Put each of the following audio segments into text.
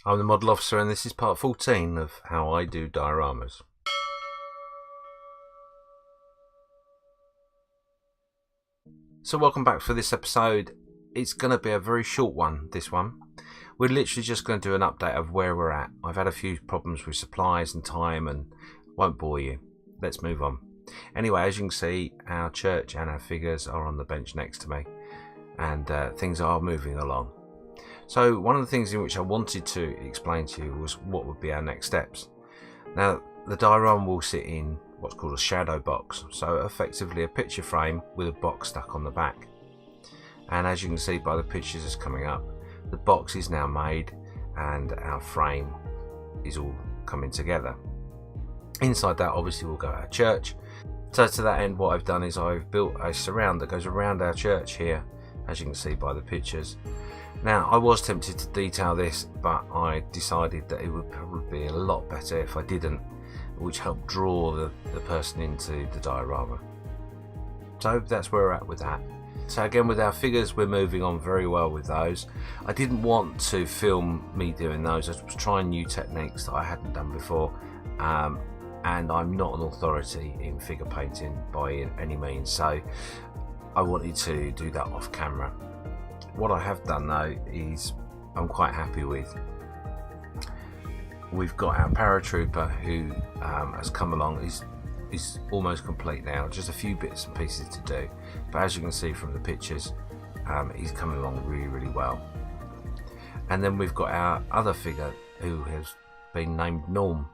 I'm the model officer, and this is part 14 of how I do dioramas. So welcome back for this episode. It's going to be a very short one, this one. We're literally just going to do an update of where we're at. I've had a few problems with supplies and time and won't bore you. Let's move on. Anyway, as you can see, our church and our figures are on the bench next to me, and things are moving along. So one of the things in which I wanted to explain to you was what would be our next steps. Now, the diorama will sit in what's called a shadow box, so effectively a picture frame with a box stuck on the back. And as you can see by the pictures that's coming up, the box is now made and our frame is all coming together. Inside that obviously will go our church. So to that end, what I've done is I've built a surround that goes around our church here, as you can see by the pictures. Now, I was tempted to detail this, but I decided that it would probably be a lot better if I didn't, which helped draw the person into the diorama. So that's where we're at with that. So again, with our figures, we're moving on very well with those. I didn't want to film me doing those. I was trying new techniques that I hadn't done before, and I'm not an authority in figure painting by any means, so I wanted to do that off camera. What I have done though is I'm quite happy with. We've got our paratrooper who has come along. Is almost complete now, just a few bits and pieces to do, but as you can see from the pictures, he's coming along really well. And then we've got our other figure who has been named Norm.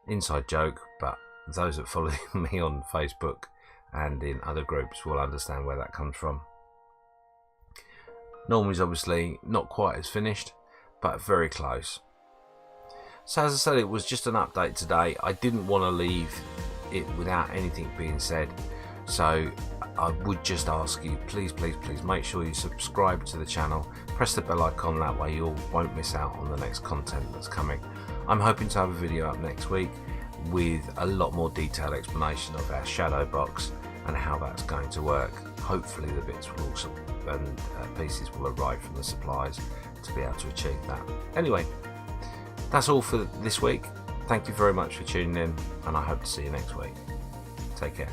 Inside joke, but those that follow me on Facebook and in other groups will understand where that comes from. Norm is obviously not quite as finished, but very close. So as I said, it was just an update today. I didn't want to leave it without anything being said, so I would just ask you, please make sure you subscribe to the channel, press the bell icon, that way you won't miss out on the next content that's coming. I'm hoping to have a video up next week with a lot more detailed explanation of our shadow box and how that's going to work. Hopefully the bits will also and pieces will arrive from the supplies to be able to achieve that. Anyway, that's all for this week. Thank you very much for tuning in, and I hope to see you next week. Take care.